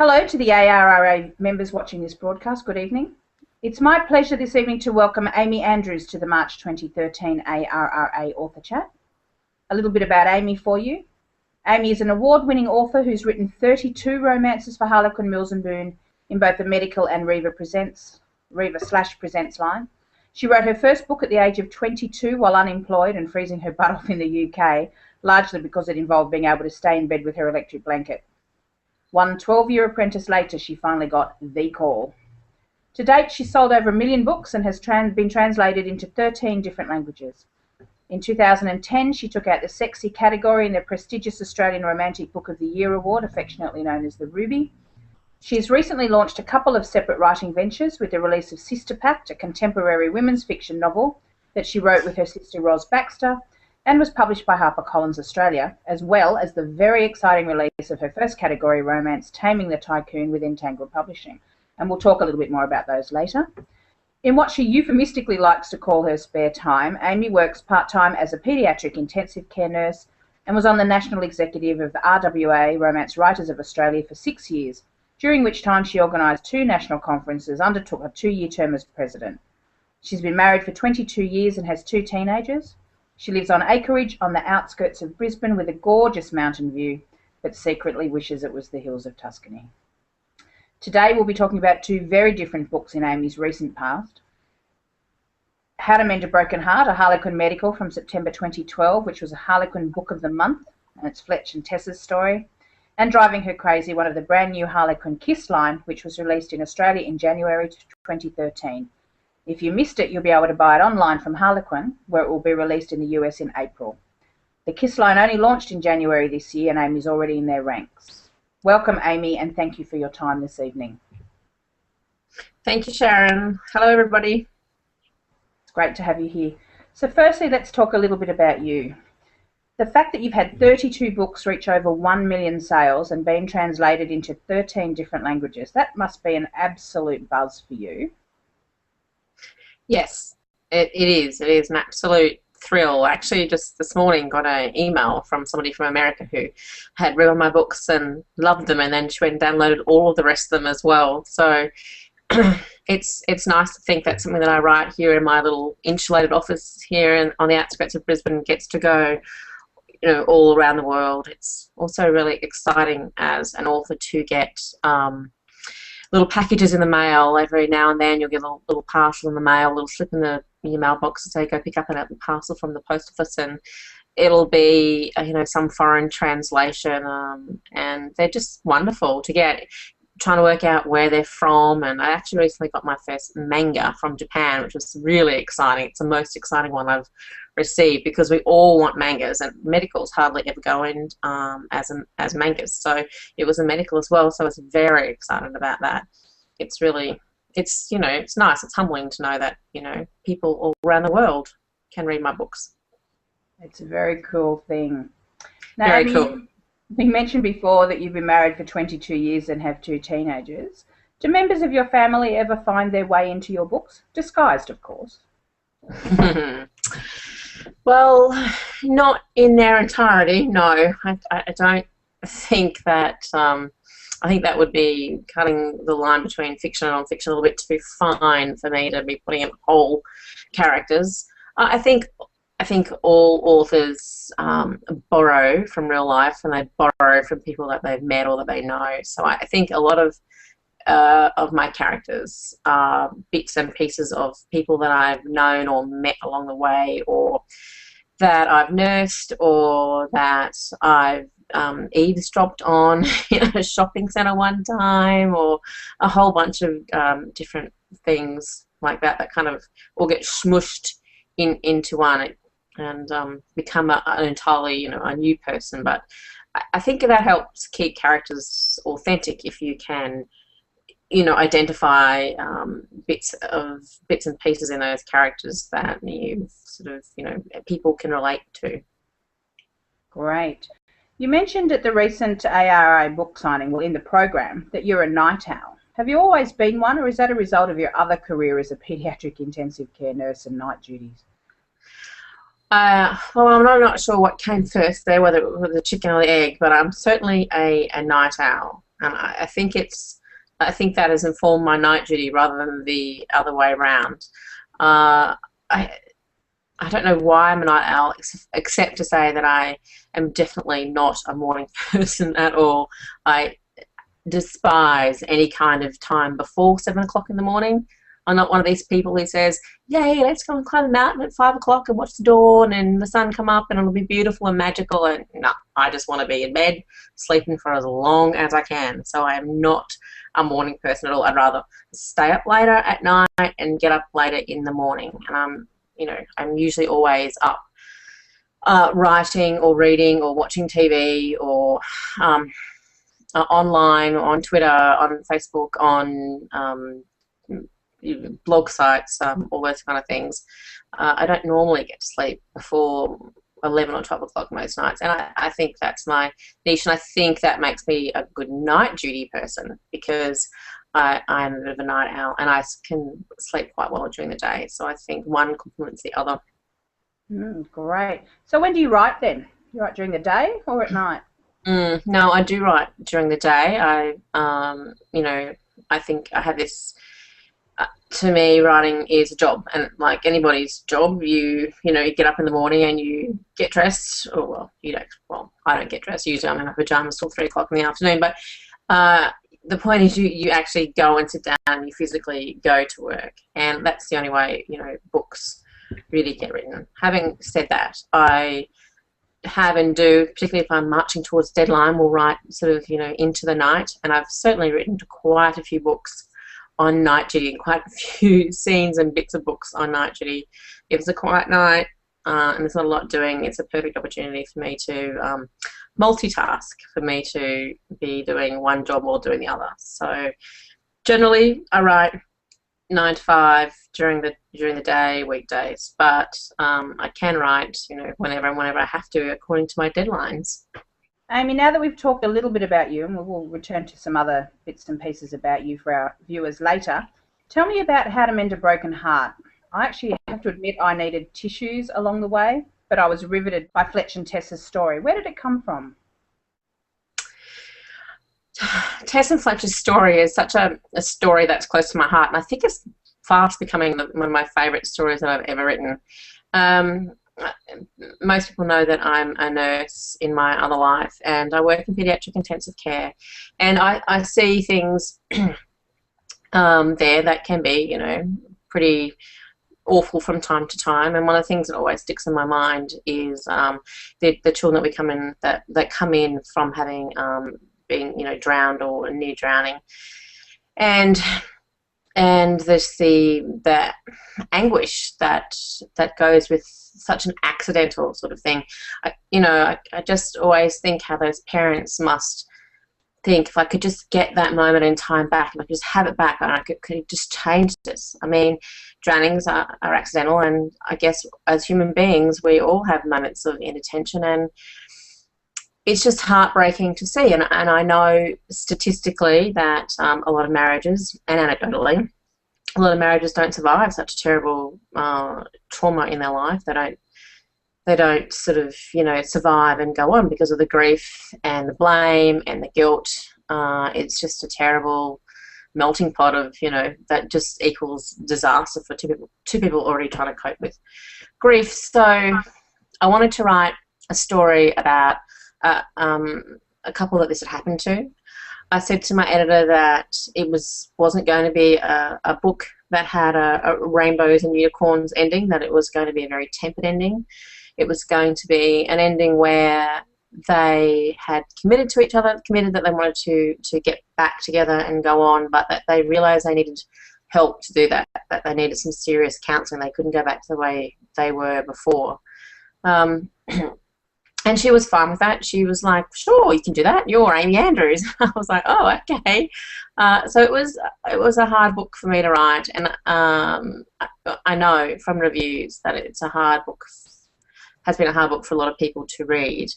Hello to the ARRA members watching this broadcast. Good evening. It's my pleasure this evening to welcome Amy Andrews to the March 2013 ARRA Author Chat. A little bit about Amy for you. Amy is an award-winning author who's written 32 romances for Harlequin, Mills and Boon in both the medical and Reaver/Presents line. She wrote her first book at the age of 22 while unemployed and freezing her butt off in the UK, largely because it involved being able to stay in bed with her electric blanket. 1 12-year apprentice later, she finally got the call. To date, she's sold over 1 million books and has been translated into 13 different languages. In 2010, she took out the sexy category in the prestigious Australian Romantic Book of the Year award, affectionately known as the Ruby. She has recently launched a couple of separate writing ventures with the release of Sister Pact, a contemporary women's fiction novel that she wrote with her sister Ros Baxter and was published by HarperCollins Australia, as well as the very exciting release of her first category romance, Taming the Tycoon, with Entangled Publishing. And we'll talk a little bit more about those later. In what she euphemistically likes to call her spare time, Amy works part-time as a paediatric intensive care nurse and was on the national executive of RWA, Romance Writers of Australia, for 6 years, during which time she organised 2 national conferences, undertook a 2-year term as president. She's been married for 22 years and has 2 teenagers. She lives on acreage on the outskirts of Brisbane with a gorgeous mountain view, but secretly wishes it was the hills of Tuscany. Today we'll be talking about 2 very different books in Amy's recent past. How to Mend a Broken Heart, a Harlequin medical from September 2012, which was a Harlequin Book of the Month, and it's Fletch and Tessa's story. And Driving Her Crazy, one of the brand new Harlequin Kiss line, which was released in Australia in January 2013. If you missed it, you'll be able to buy it online from Harlequin, where it will be released in the US in April. The Kiss line only launched in January this year, and Amy's already in their ranks. Welcome, Amy, and thank you for your time this evening. Thank you, Sharon. Hello, everybody. It's great to have you here. So firstly, let's talk a little bit about you. The fact that you've had 32 books reach over 1 million sales and been translated into 13 different languages, that must be an absolute buzz for you. Yes, it is. It is an absolute thrill. Actually, just this morning got an email from somebody from America who had read all my books and loved them, and then she went and downloaded all of the rest of them as well. So it's nice to think that something that I write here in my little insulated office here on the outskirts of Brisbane gets to go, all around the world. It's also really exciting as an author to get little packages in the mail. Every now and then you'll get a little parcel in the mail, a little slip in your mailbox and say, go pick up a parcel from the post office, and it'll be some foreign translation, and they're just wonderful to get. Trying to work out where they're from, and I actually recently got my first manga from Japan, which was really exciting. It's the most exciting one I've received because we all want mangas, and medicals hardly ever go in as mangas. So it was a medical as well, so I was very excited about that. It's nice. It's humbling to know that people all around the world can read my books. It's a very cool thing. Now, very cool. You mentioned before that you've been married for 22 years and have 2 teenagers. Do members of your family ever find their way into your books? Disguised, of course. Well, not in their entirety, no. I don't think that... I think that would be cutting the line between fiction and non-fiction a little bit too fine for me to be putting in whole characters. I think all authors borrow from real life, and they borrow from people that they've met or that they know. So I think a lot of my characters are bits and pieces of people that I've known or met along the way, or that I've nursed, or that I've eavesdropped on in a shopping centre one time, or a whole bunch of different things like that kind of all get smushed into one and become an entirely a new person. But I think that helps keep characters authentic if you can identify bits and pieces in those characters that you sort of people can relate to. Great. You mentioned at the recent ARRA book signing, well, in the program, that you're a night owl. Have you always been one, or is that a result of your other career as a paediatric intensive care nurse and night duties? Well, I'm not sure what came first there, whether it was the chicken or the egg, but I'm certainly a night owl. and I think that has informed my night duty rather than the other way around. I I don't know why I'm a night owl, except to say that I am definitely not a morning person at all. I despise any kind of time before 7 o'clock in the morning. I'm not one of these people who says, yay, let's go and climb a mountain at 5 o'clock and watch the dawn and the sun come up and it'll be beautiful and magical. And no, I just want to be in bed, sleeping for as long as I can. So I am not a morning person at all. I'd rather stay up later at night and get up later in the morning. And I'm usually always up writing or reading or watching TV or online, on Twitter, on Facebook, on blog sites, all those kind of things. I don't normally get to sleep before 11 or 12 o'clock most nights, and I think that's my niche, and I think that makes me a good night duty person because I'm a bit of a night owl and I can sleep quite well during the day, so I think one complements the other. Great. So when do you write then? You write during the day or at night? No, I do write during the day. I think I have this. To me, writing is a job, and like anybody's job, you get up in the morning and you get dressed. Or well, you don't. Well, I don't get dressed. Usually, I'm in my pajamas till 3 o'clock in the afternoon. But the point is, you actually go and sit down and you physically go to work, and that's the only way books really get written. Having said that, I have and do, particularly if I'm marching towards deadline, will write sort of into the night, and I've certainly written quite a few books on night duty and quite a few scenes and bits of books on night duty. If it's a quiet night and there's not a lot doing, it's a perfect opportunity for me to multitask, for me to be doing one job or doing the other. So generally I write 9 to 5 during the day, weekdays, but I can write whenever I have to, according to my deadlines. Amy, now that we've talked a little bit about you, and we'll return to some other bits and pieces about you for our viewers later, tell me about how to mend a broken heart. I actually have to admit I needed tissues along the way, but I was riveted by Fletch and Tess's story. Where did it come from? Tess and Fletcher's story is such a story that's close to my heart, and I think it's fast becoming one of my favourite stories that I've ever written. Most people know that I'm a nurse in my other life, and I work in paediatric intensive care, and I see things there that can be pretty awful from time to time. And one of the things that always sticks in my mind is the children that come in from having been drowned or near drowning, and there's the anguish that goes with such an accidental sort of thing. I just always think how those parents must think, if I could just get that moment in time back, if I could just have it back, and I could just change this. I mean, drownings are accidental, and I guess as human beings we all have moments of inattention, and it's just heartbreaking to see. And I know statistically that a lot of marriages, and anecdotally, a lot of marriages don't survive such a terrible trauma in their life. They don't sort of survive and go on because of the grief and the blame and the guilt. It's just a terrible melting pot of that just equals disaster for two people already trying to cope with grief. So I wanted to write a story about a couple that this had happened to. I said to my editor that it wasn't going to be a book that had a rainbows and unicorns ending, that it was going to be a very tempered ending. It was going to be an ending where they had committed to each other, committed that they wanted to get back together and go on, but that they realised they needed help to do that they needed some serious counselling. They couldn't go back to the way they were before. And she was fine with that. She was like, sure, you can do that. You're Amy Andrews. I was like, oh, okay. So it was a hard book for me to write. And I know from reviews that it's a hard book, has been a hard book for a lot of people to read.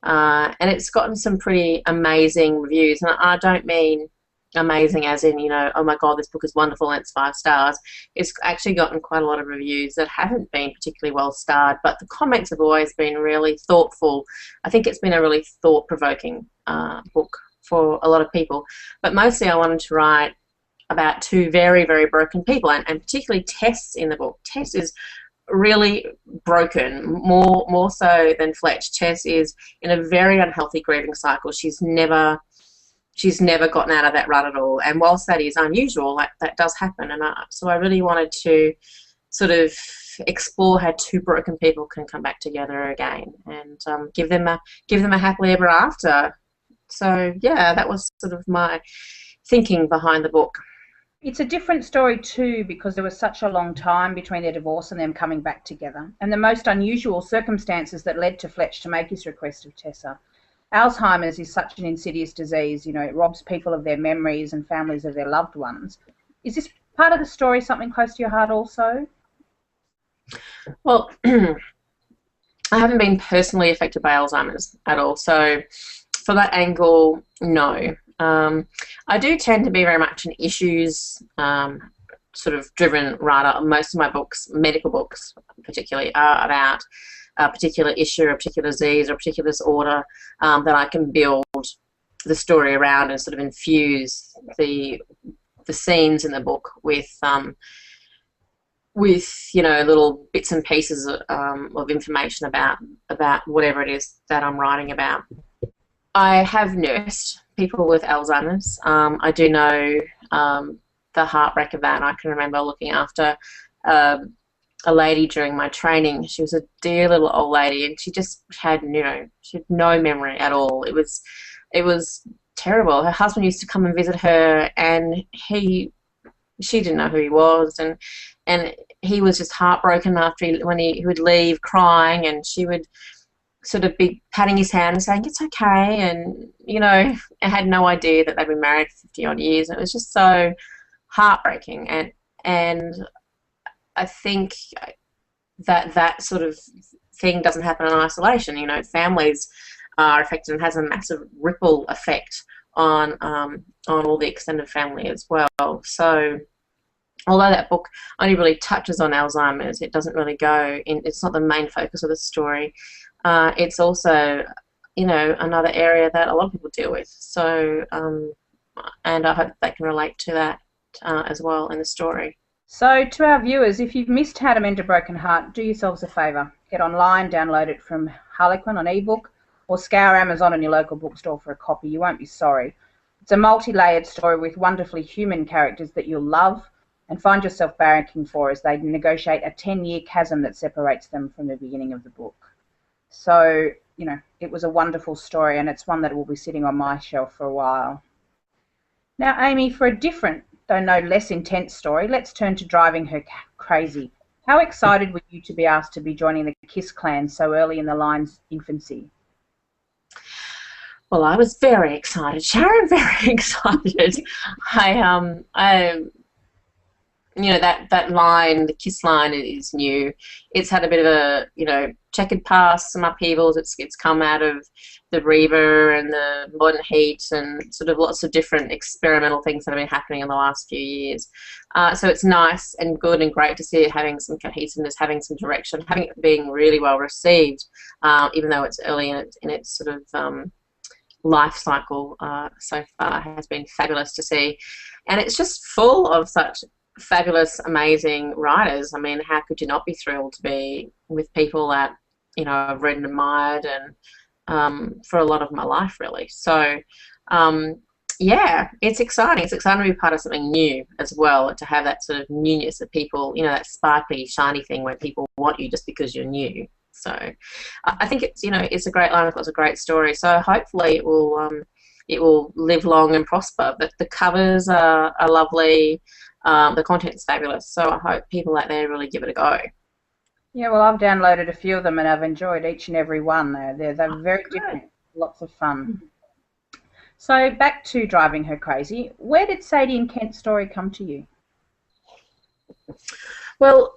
And it's gotten some pretty amazing reviews. And I don't mean amazing as in, oh my God, this book is wonderful and it's 5 stars. It's actually gotten quite a lot of reviews that haven't been particularly well starred, but the comments have always been really thoughtful. I think it's been a really thought-provoking book for a lot of people. But mostly I wanted to write about two very, very broken people, and particularly Tess in the book. Tess is really broken, more so than Fletch. Tess is in a very unhealthy grieving cycle. She's never gotten out of that rut at all. And whilst that is unusual, that does happen. And so I really wanted to sort of explore how two broken people can come back together again, and give them a happily ever after. So yeah, that was sort of my thinking behind the book. It's a different story too, because there was such a long time between their divorce and them coming back together, and the most unusual circumstances that led to Fletch to make his request of Tessa. Alzheimer's is such an insidious disease, you know, it robs people of their memories and families of their loved ones. Is this part of the story something close to your heart also? Well, I haven't been personally affected by Alzheimer's at all, so for that angle, no. I do tend to be very much an issues sort of driven writer. Most of my books, medical books particularly, are about a particular issue, a particular disease, or a particular disorder that I can build the story around and sort of infuse the scenes in the book with you know, little bits and pieces of information about whatever it is that I'm writing about. I have nursed people with Alzheimer's. I do know the heartbreak of that, and I can remember looking after a lady during my training. She was a dear little old lady, and she just had, you know, she had no memory at all. It was terrible. Her husband used to come and visit her, and she didn't know who he was, and he was just heartbroken when he would leave crying, and she would sort of be patting his hand and saying, "It's okay," and, you know, I had no idea that they'd been married for 50 odd years, and it was just so heartbreaking. And I think that sort of thing doesn't happen in isolation. You know, families are affected, and has a massive ripple effect on all the extended family as well. So although that book only really touches on Alzheimer's, it doesn't really it's not the main focus of the story. It's also, you know, another area that a lot of people deal with. So, and I hope they can relate to that as well in the story. So to our viewers, if you've missed How to Mend a Broken Heart, do yourselves a favour. Get online, download it from Harlequin on ebook, or scour Amazon in your local bookstore for a copy. You won't be sorry. It's a multi-layered story with wonderfully human characters that you'll love and find yourself barracking for as they negotiate a 10-year chasm that separates them from the beginning of the book. So, you know, it was a wonderful story, and it's one that will be sitting on my shelf for a while. Now, Amy, for a different, though no less intense story, let's turn to Driving Her Crazy. How excited were you to be asked to be joining the KISS clan so early in the line's infancy? Well, I was very excited, Sharon, very excited. You know, that line, the KISS line, is new. It's had a bit of a, you know, checkered past, some upheavals. It's come out of the Reba and the modern heat and sort of lots of different experimental things that have been happening in the last few years. So it's nice and good and great to see it having some cohesiveness, having some direction, having it being really well received, even though it's early in its sort of life cycle so far. Has been fabulous to see. And it's just full of such fabulous, amazing writers. I mean, how could you not be thrilled to be with people that, you know, I've read and admired and for a lot of my life, really. So, yeah, it's exciting. It's exciting to be part of something new as well, to have that sort of newness of people, you know, that sparkly, shiny thing where people want you just because you're new. So I think it's, you know, it's a great line. It's a great story. So hopefully it will live long and prosper. But the covers are lovely. The content's fabulous, so I hope people out there really give it a go. Yeah, well, I've downloaded a few of them and I've enjoyed each and every one. They're very different, lots of fun. So back to Driving Her Crazy. Where did Sadie and Kent's story come to you? Well,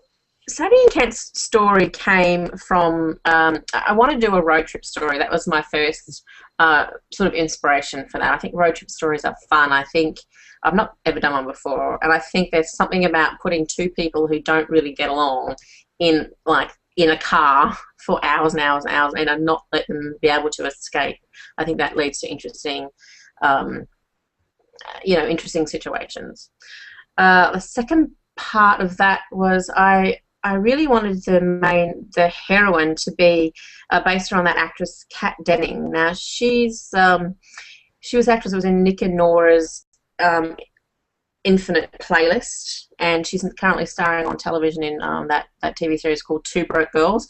Sadie and Kent's story came from, I wanted to do a road trip story. That was my first sort of inspiration for that. I think road trip stories are fun. I think I've not ever done one before, and I think there's something about putting two people who don't really get along in a car for hours and hours and hours and not let them be able to escape. I think that leads to interesting interesting situations. The second part of that was I really wanted the heroine to be based around that actress Kat Denning. Now she was actress who was in Nick and Nora's Infinite Playlist, and she's currently starring on television in that TV series called Two Broke Girls.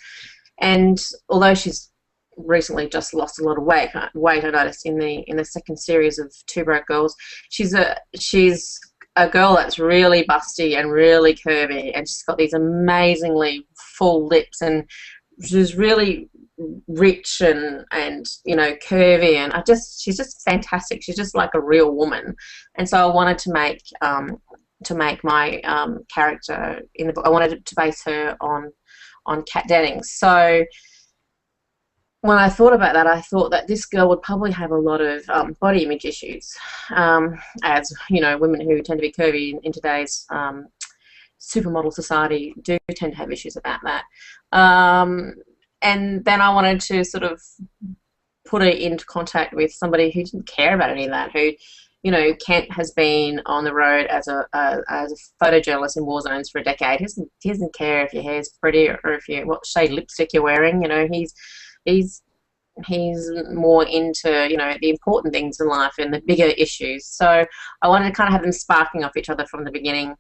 And although she's recently just lost a lot of weight, I noticed in the second series of Two Broke Girls, she's a girl that's really busty and really curvy, and she's got these amazingly full lips, and she's really rich and curvy, and she's just fantastic. She's just like a real woman. And so I wanted to make my character in the book, I wanted to base her on Kat Denning. So when I thought about that, I thought that this girl would probably have a lot of body image issues, as women who tend to be curvy in today's supermodel society do tend to have issues about that. And then I wanted to sort of put her into contact with somebody who didn't care about any of that, who, Kent has been on the road as a photojournalist in war zones for a decade. He doesn't care if your hair's pretty or what shade lipstick you're wearing. He's more into, the important things in life and the bigger issues. So I wanted to kind of have them sparking off each other from the beginning.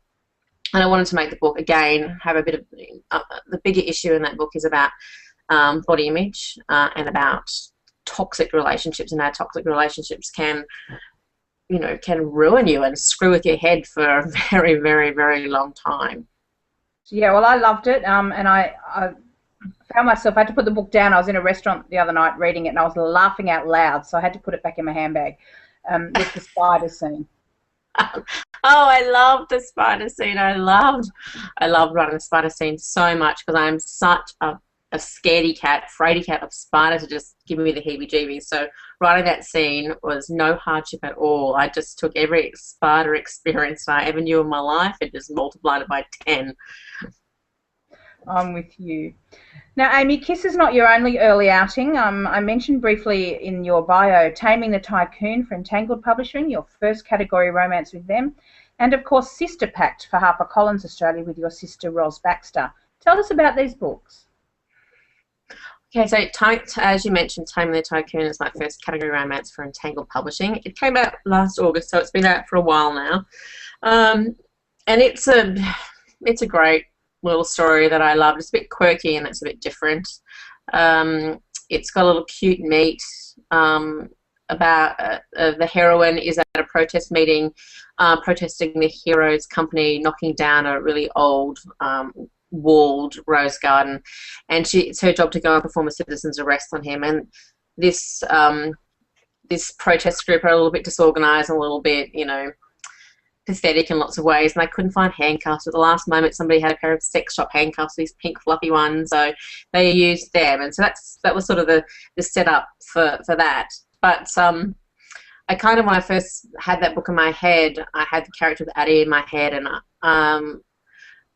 And I wanted to make the book, again, have a bit of the bigger issue in that book is about body image and about toxic relationships, and how toxic relationships can ruin you and screw with your head for a very, very, very long time. Yeah, well, I loved it, and I found myself, I had to put the book down. I was in a restaurant the other night reading it, and I was laughing out loud, so I had to put it back in my handbag with the spider scene. Oh, I loved the spider scene. I loved writing the spider scene so much, because I'm such a scaredy cat, fraidy cat of spiders to just give me the heebie-jeebies. So writing that scene was no hardship at all. I just took every spider experience I ever knew in my life and just multiplied it by 10. I'm with you. Now, Amy, Kiss is not your only early outing. I mentioned briefly in your bio Taming the Tycoon for Entangled Publishing, your first category romance with them, and of course Sister Pact for HarperCollins Australia with your sister Ros Baxter. Tell us about these books. Okay, so as you mentioned, Taming the Tycoon is my first category romance for Entangled Publishing. It came out last August, so it's been out for a while now, and it's a great little story that I loved. It's a bit quirky and it's a bit different. It's got a little cute meat about the heroine is at a protest meeting protesting the hero's company knocking down a really old walled rose garden, and it's her job to go and perform a citizen's arrest on him. And this protest group are a little bit disorganized and a little bit, pathetic in lots of ways, and they couldn't find handcuffs. At the last moment, somebody had a pair of sex shop handcuffs, these pink fluffy ones, so they used them. And so that was sort of the setup for that. But I kind of, when I first had that book in my head, I had the character of Addie in my head, and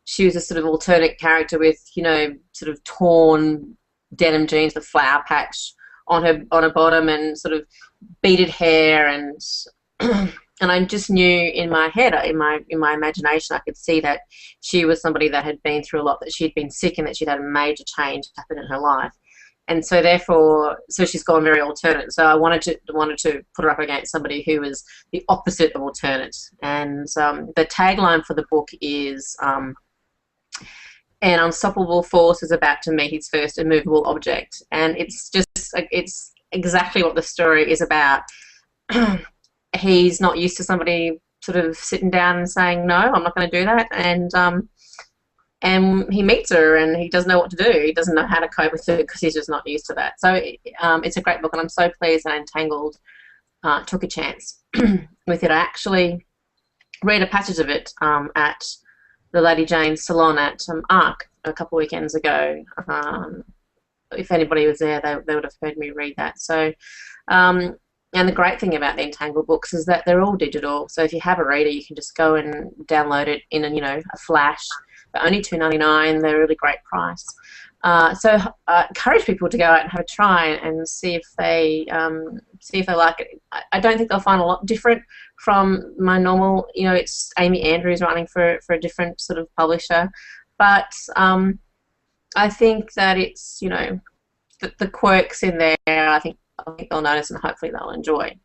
she was a sort of alternate character with, sort of torn denim jeans with flower patch on her bottom and sort of beaded hair, and and I just knew in my head, in my imagination, I could see that she was somebody that had been through a lot, that she'd been sick and that she'd had a major change happen in her life. And so therefore, she's gone very alternate. So I wanted to put her up against somebody who was the opposite of alternate. And the tagline for the book is an unstoppable force is about to meet its first immovable object. And it's exactly what the story is about. He's not used to somebody sort of sitting down and saying, no, I'm not going to do that. And he meets her and he doesn't know what to do. He doesn't know how to cope with it because he's just not used to that. So it's a great book, and I'm so pleased that Entangled took a chance with it. I actually read a passage of it at the Lady Jane's salon at ARC a couple of weekends ago. If anybody was there, they would have heard me read that. So, and the great thing about the Entangled books is that they're all digital. So if you have a reader, you can just go and download it in a flash. They're only $2.99. They're a really great price. So I encourage people to go out and have a try and see if they see if they like it. I don't think they'll find a lot different from my normal, it's Amy Andrews writing for a different sort of publisher. But I think that it's, the quirks in there, I think they'll notice and hopefully they'll enjoy.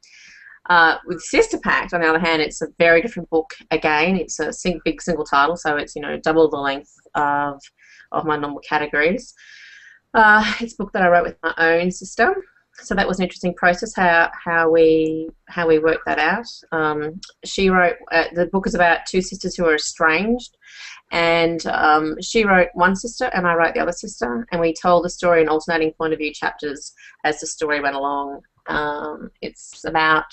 With Sister Pact, on the other hand, it's a very different book again. It's a big single title, so it's, double the length of my normal categories. It's a book that I wrote with my own sister, so that was an interesting process, how we worked that out. She wrote, the book is about two sisters who are estranged, and she wrote one sister and I wrote the other sister, and we told the story in alternating point of view chapters as the story went along. It's about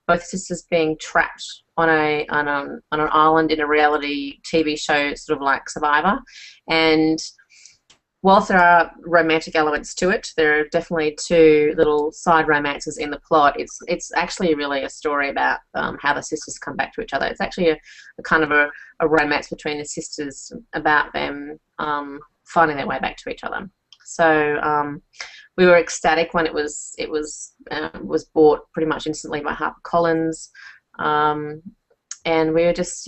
both sisters being trapped on an island in a reality TV show, sort of like Survivor, and whilst there are romantic elements to it, there are definitely two little side romances in the plot. It's actually really a story about how the sisters come back to each other. It's actually a kind of a romance between the sisters about them finding their way back to each other. So we were ecstatic when it was bought pretty much instantly by HarperCollins, and we were just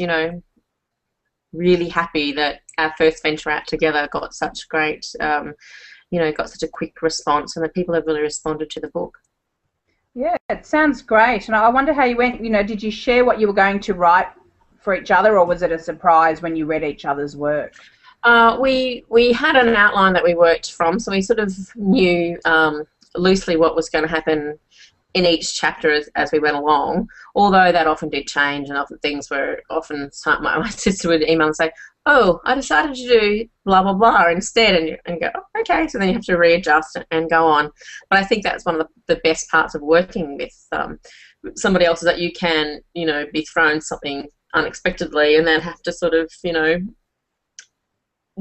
really happy that our first venture out together got such great, got such a quick response, and that people have really responded to the book. Yeah, it sounds great. And I wonder how you went, did you share what you were going to write for each other, or was it a surprise when you read each other's work? We had an outline that we worked from, so we sort of knew loosely what was going to happen in each chapter as we went along, although that often did change, and often my sister would email and say, oh, I decided to do blah, blah, blah instead, and you go, oh, okay, so then you have to readjust and go on. But I think that's one of the best parts of working with somebody else, is that you can, be thrown something unexpectedly and then have to sort of,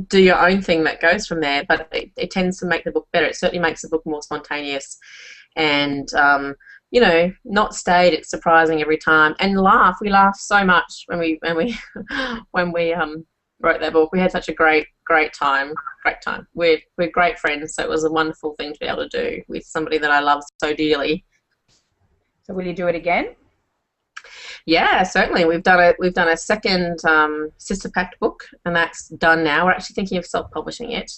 do your own thing that goes from there. But it tends to make the book better. It certainly makes the book more spontaneous, and not staid. It's surprising every time, and we laughed so much when we wrote that book. We had such a great time. We're great friends, so it was a wonderful thing to be able to do with somebody that I love so dearly. So will you do it again? Yeah, certainly. We've done a second Sister Pact book, and that's done now. We're actually thinking of self-publishing it,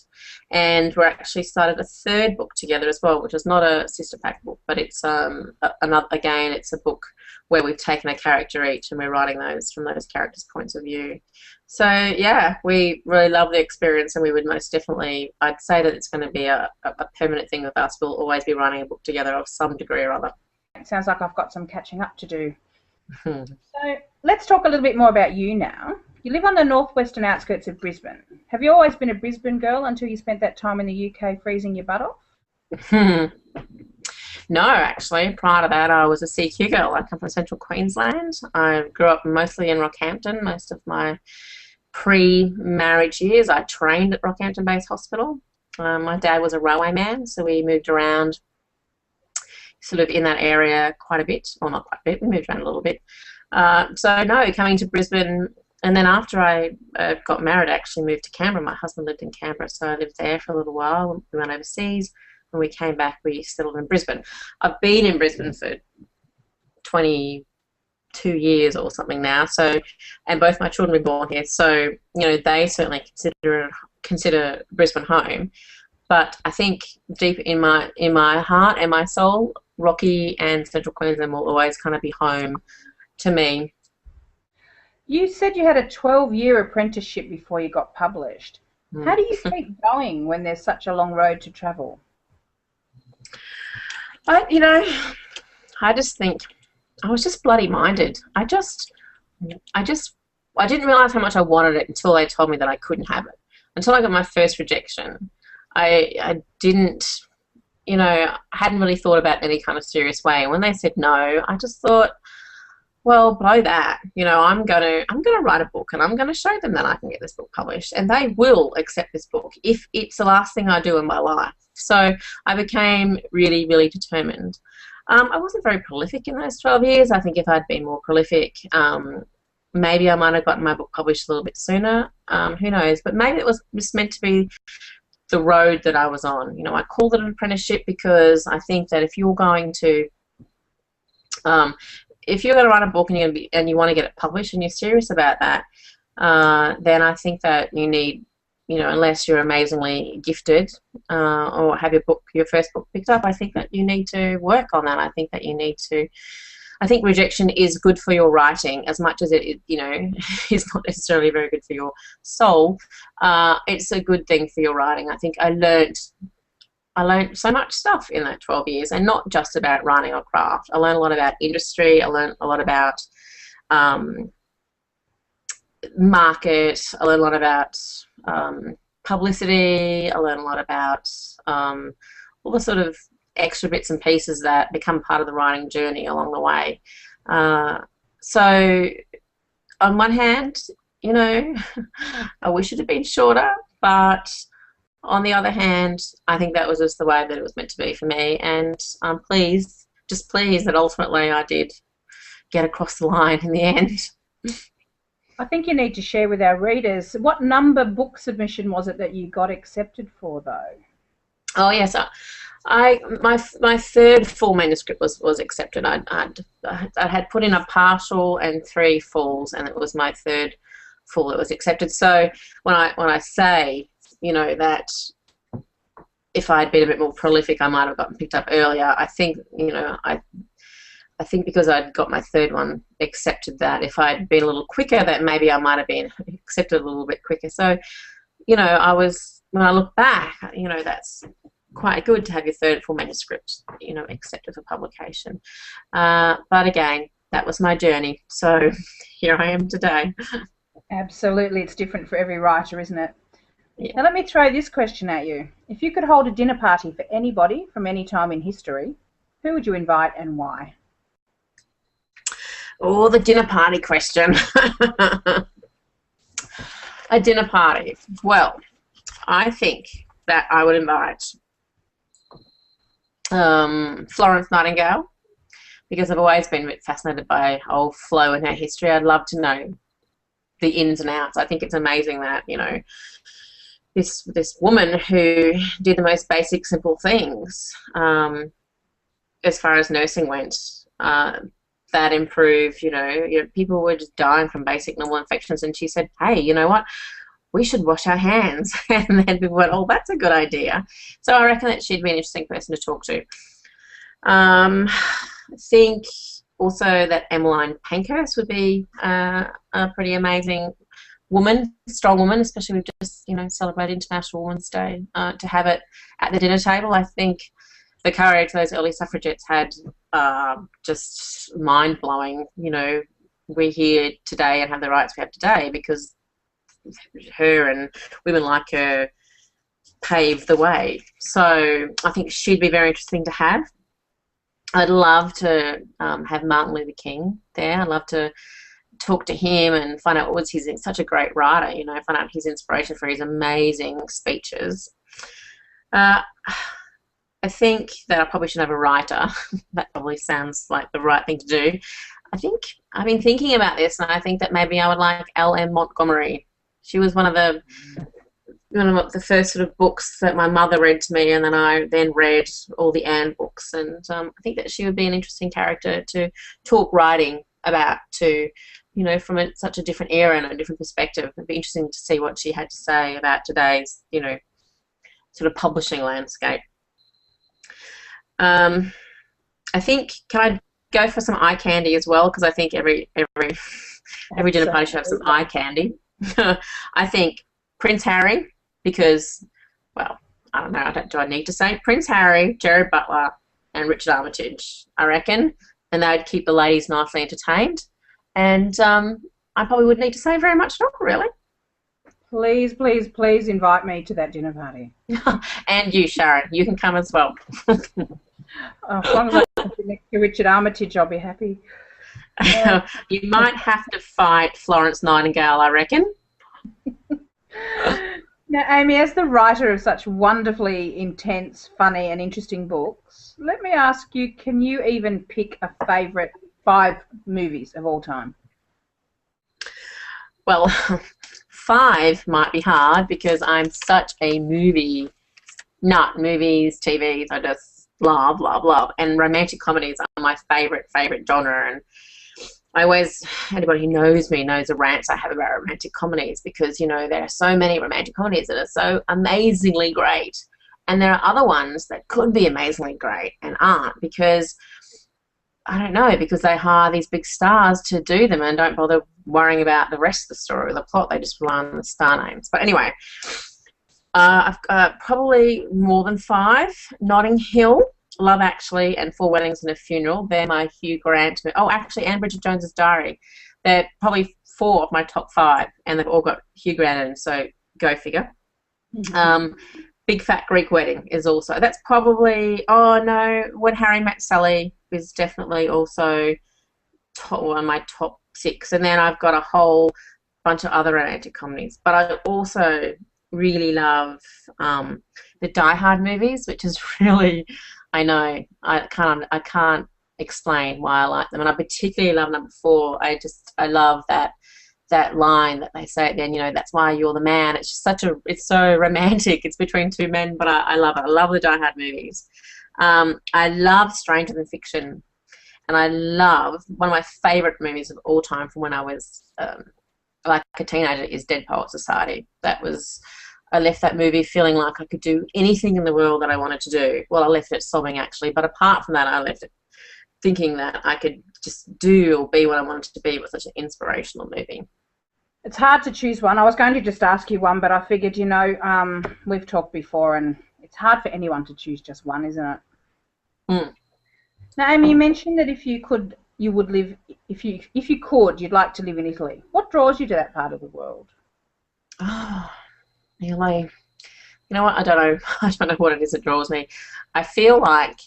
and we're actually started a third book together as well, which is not a Sister Pact book, but it's it's a book where we've taken a character each and we're writing those from those characters' points of view. So yeah, we really love the experience, and we would most definitely, I'd say that it's going to be a permanent thing with us. We'll always be writing a book together of some degree or other. It sounds like I've got some catching up to do. So let's talk a little bit more about you now. You live on the northwestern outskirts of Brisbane. Have you always been a Brisbane girl until you spent that time in the UK freezing your butt off? No, actually. Prior to that, I was a CQ girl. I come from Central Queensland. I grew up mostly in Rockhampton. Most of my pre-marriage years, I trained at Rockhampton Base Hospital. My dad was a railway man, so we moved around sort of in that area quite a bit. Well, not quite a bit. We moved around a little bit. So, no, coming to Brisbane, and then after I got married, I actually moved to Canberra. My husband lived in Canberra, so I lived there for a little while. We went overseas. When we came back, we settled in Brisbane. I've been in Brisbane for 22 years or something now. So, and both my children were born here. So, they certainly consider Brisbane home. But I think deep in my heart and my soul, Rocky and Central Queensland will always kind of be home to me. You said you had a 12-year apprenticeship before you got published. How do you keep going when there's such a long road to travel? I just think I was just bloody minded. I didn't realise how much I wanted it until they told me that I couldn't have it. Until I got my first rejection, I didn't, hadn't really thought about any kind of serious way. And when they said no, I just thought, well, blow that. I'm gonna write a book, and I'm gonna show them that I can get this book published, and they will accept this book if it's the last thing I do in my life. So I became really, really determined. I wasn't very prolific in those 12 years. I think if I'd been more prolific, maybe I might have gotten my book published a little bit sooner. Who knows? But maybe it was just meant to be the road that I was on. I called it an apprenticeship because I think that if you're going to If you're going to write a book and you want to get it published and you're serious about that, then I think that you need, unless you're amazingly gifted or have your first book picked up, I think that you need to work on that. I think rejection is good for your writing as much as it is not necessarily very good for your soul. It's a good thing for your writing. I think I learned so much stuff in that 12 years, and not just about writing or craft. I learned a lot about industry. I learned a lot about market. I learned a lot about publicity. I learned a lot about all the sort of extra bits and pieces that become part of the writing journey along the way. So on one hand, I wish it had been shorter, but on the other hand, I think that was just the way that it was meant to be for me, and I'm pleased that ultimately I did get across the line in the end. I think you need to share with our readers, what number book submission was it that you got accepted for, though? Oh yes, my third full manuscript was accepted. I had put in a partial and 3 fulls, and it was my third full that was accepted. So when I say, that if I'd been a bit more prolific, I might have gotten picked up earlier. I think, I think because I'd got my third one accepted, that if I'd been a little quicker, that maybe I might have been accepted a little bit quicker. So, when I look back, that's quite good to have your third full manuscript, accepted for publication. But again, that was my journey. So here I am today. Absolutely. It's different for every writer, isn't it? Yeah. Now let me throw this question at you. If you could hold a dinner party for anybody from any time in history, who would you invite and why? Oh, the dinner party question. A dinner party. Well, I think that I would invite Florence Nightingale, because I've always been a bit fascinated by old Flo and her history. I'd love to know the ins and outs. I think it's amazing that, this woman who did the most basic, simple things as far as nursing went, that improved, people were just dying from basic normal infections, and she said, hey, you know what? We should wash our hands. And then people went, oh, that's a good idea. So I reckon that she'd be an interesting person to talk to. I think also that Emmeline Pankhurst would be a pretty amazing woman, strong woman, especially we've just, celebrated International Women's Day, to have it at the dinner table. I think the courage those early suffragettes had, just mind-blowing. We're here today and have the rights we have today because her and women like her paved the way. So I think she'd be very interesting to have. I'd love to have Martin Luther King there. I'd love to talk to him and find out what was he's such a great writer, find out his inspiration for his amazing speeches. I think that I probably should have a writer. That probably sounds like the right thing to do. I think I've been thinking about this, and I think that maybe I would like L.M. Montgomery. She was one of the first sort of books that my mother read to me, and then I read all the Anne books, and I think that she would be an interesting character to talk writing about, from such a different era and a different perspective. It'd be interesting to see what she had to say about today's, sort of publishing landscape. I think, can I go for some eye candy as well? Because I think every dinner party should have some eye candy. I think Prince Harry, because, well, I don't know, do I need to say Prince Harry, Gerard Butler, and Richard Armitage, I reckon, and they would keep the ladies nicely entertained. And I probably wouldn't need to say very much at all, really. Please, please, please invite me to that dinner party. And you, Sharon, you can come as well. As long as I can sit next to Richard Armitage, I'll be happy. You might have to fight Florence Nightingale, I reckon. Now, Amy, as the writer of such wonderfully intense, funny and interesting books, let me ask you, can you even pick a favourite 5 movies of all time? Well, 5 might be hard because I'm such a movie nut. Movies, TVs, I just love, love, love. And romantic comedies are my favorite genre. And I always, anybody who knows me knows the rants I have about romantic comedies, because, you know, there are so many romantic comedies that are so amazingly great. And there are other ones that could be amazingly great and aren't, because, I don't know, because they hire these big stars to do them and don't bother worrying about the rest of the story or the plot. They just rely on the star names. But anyway, I've got probably more than 5. Notting Hill, Love Actually, and Four Weddings and a Funeral. They're my Hugh Grant. Oh, actually, and Bridget Jones's Diary. They're probably 4 of my top 5, and they've all got Hugh Grant in them, so go figure. Big Fat Greek Wedding is also, that's probably, oh no, When Harry Met Sally is definitely also one of my top 6. And then I've got a whole bunch of other romantic comedies. But I also really love the Die Hard movies, which is really, I know, I can't explain why I like them. And I particularly love number 4. I love that line that they say at the end, you know, that's why you're the man. It's just it's so romantic. It's between 2 men, but I love it. I love the Die Hard movies. I love Stranger Than Fiction, and I love, one of my favourite movies of all time from when I was like a teenager, is Dead Poets Society. I left that movie feeling like I could do anything in the world that I wanted to do. Well, I left it sobbing, actually, but apart from that, I left it thinking that I could just do or be what I wanted to be. It was such an inspirational movie. It's hard to choose one. I was going to just ask you one, but I figured, you know, we've talked before, and it's hard for anyone to choose just one, isn't it? Now, Amy, you mentioned that if you could, you'd like to live in Italy. What draws you to that part of the world? Oh, really? You know what? I don't know. I don't know what it is that draws me. I feel like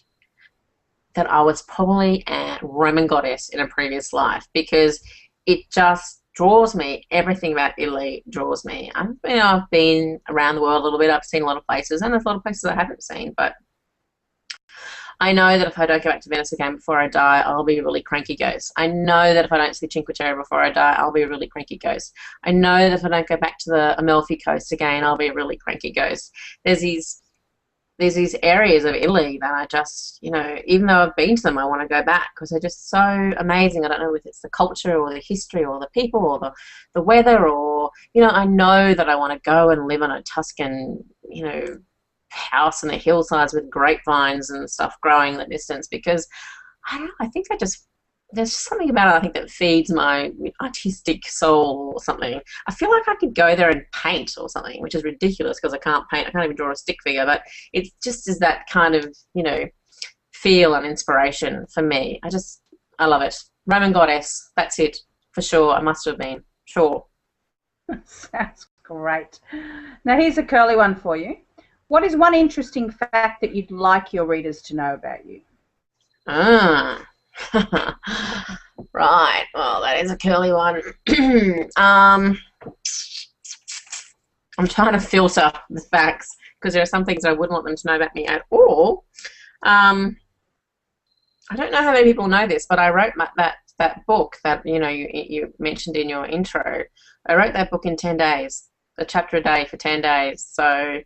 that I was probably a Roman goddess in a previous life, because it just draws me. Everything about Italy draws me. I've been around the world a little bit. I've seen a lot of places, and there's a lot of places I haven't seen, but I know that if I don't go back to Venice again before I die, I'll be a really cranky ghost. I know that if I don't see Cinque Terre before I die, I'll be a really cranky ghost. I know that if I don't go back to the Amalfi Coast again, I'll be a really cranky ghost. There's these areas of Italy that I just, you know, even though I've been to them, I want to go back because they're just so amazing. I don't know if it's the culture or the history or the people or the weather, or, you know, I know that I want to go and live in a Tuscan, you know, house in the hillsides with grapevines and stuff growing in the distance, because I don't know, I think there's just something about it, I think, that feeds my artistic soul or something. I feel like I could go there and paint or something, which is ridiculous because I can't paint. I can't even draw a stick figure, but it just is that kind of, you know, feel and inspiration for me. I love it. Roman goddess, that's it, for sure. I must have been, sure. Sounds great. Now here's a curly one for you. What is one interesting fact that you'd like your readers to know about you? Right. Well, that is a curly one. I'm trying to filter the facts because there are some things I wouldn't want them to know about me at all. I don't know how many people know this, but I wrote that book that, you know, you mentioned in your intro. I wrote that book in 10 days, a chapter a day for 10 days. So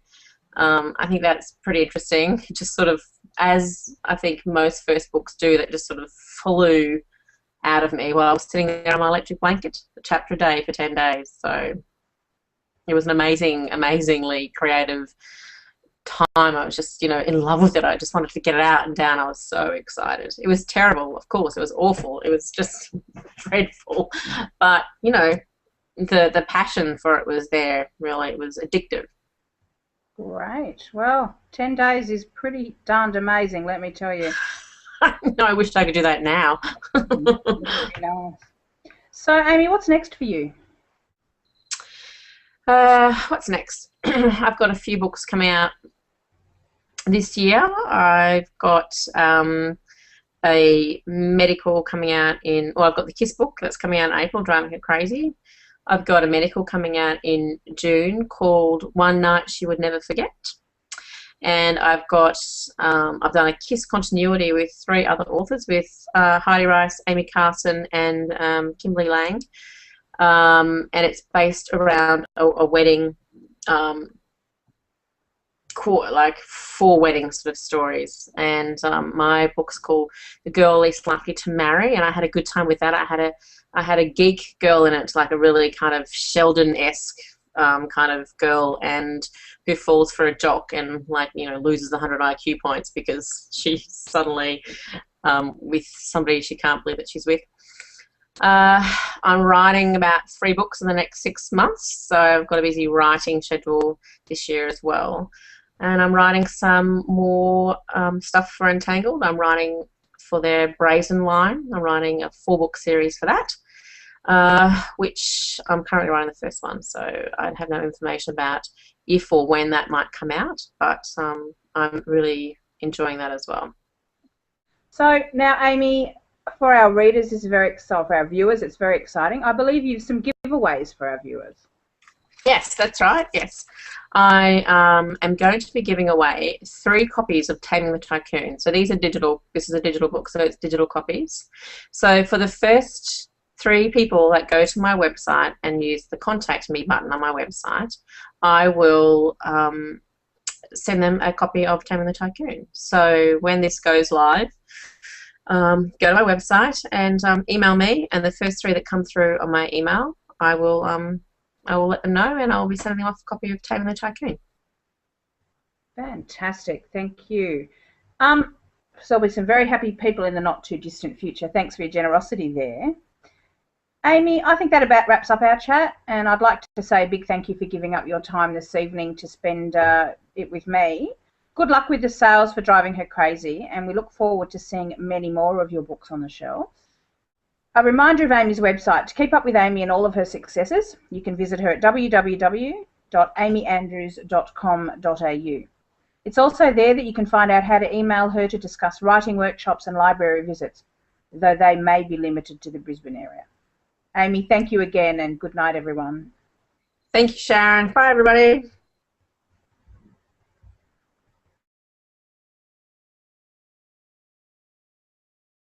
I think that's pretty interesting. It just sort of, as I think most first books do, that just sort of flew out of me while I was sitting there on my electric blanket, a chapter a day for 10 days. So it was an amazingly creative time. I was just, you know, in love with it. I just wanted to get it out and down. I was so excited. It was terrible, of course. It was awful. It was just dreadful. But, you know, the passion for it was there, really. It was addictive. Great. Well, 10 days is pretty darned amazing, let me tell you. No, I wish I could do that now. Nice. So, Amy, what's next for you? What's next? I've got a few books coming out this year. I've got a medical coming out I've got the KISS book that's coming out in April, Driving Her Crazy. I've got a medical coming out in June called One Night She Would Never Forget. And I've got, I've done a KISS continuity with 3 other authors, with Heidi Rice, Amy Carson, and Kimberly Lang. And it's based around a wedding like 4 wedding sort of stories, and my book's called The Girl Least Likely to Marry, and I had a good time with that. I had a geek girl in it, like a really kind of Sheldon-esque kind of girl, and who falls for a jock and, like, you know, loses 100 IQ points because she's suddenly with somebody she can't believe that she's with. I'm writing about 3 books in the next 6 months, so I've got a busy writing schedule this year as well. And I'm writing some more stuff for Entangled. I'm writing for their Brazen line. I'm writing a 4-book series for that, which I'm currently writing the first one, so I have no information about if or when that might come out, but I'm really enjoying that as well. So now, Amy, for our readers, this is very exciting. For our viewers, it's very exciting. I believe you have some giveaways for our viewers. Yes, that's right. Yes, I am going to be giving away 3 copies of Taming the Tycoon. So these are digital. This is a digital book, so it's digital copies. So for the first 3 people that go to my website and use the Contact Me button on my website, I will send them a copy of Taming the Tycoon. So when this goes live, go to my website and email me, and the first 3 that come through on my email, I will let them know, and I'll be sending them off a copy of Taming the Tycoon. Fantastic, thank you. So there'll be some very happy people in the not too distant future. Thanks for your generosity there. Amy, I think that about wraps up our chat, and I'd like to say a big thank you for giving up your time this evening to spend it with me. Good luck with the sales for driving her crazy, and we look forward to seeing many more of your books on the shelves. A reminder of Amy's website. To keep up with Amy and all of her successes, you can visit her at www.amyandrews.com.au. It's also there that you can find out how to email her to discuss writing workshops and library visits, though they may be limited to the Brisbane area. Amy, thank you again, and good night, everyone. Thank you, Sharon. Bye, everybody.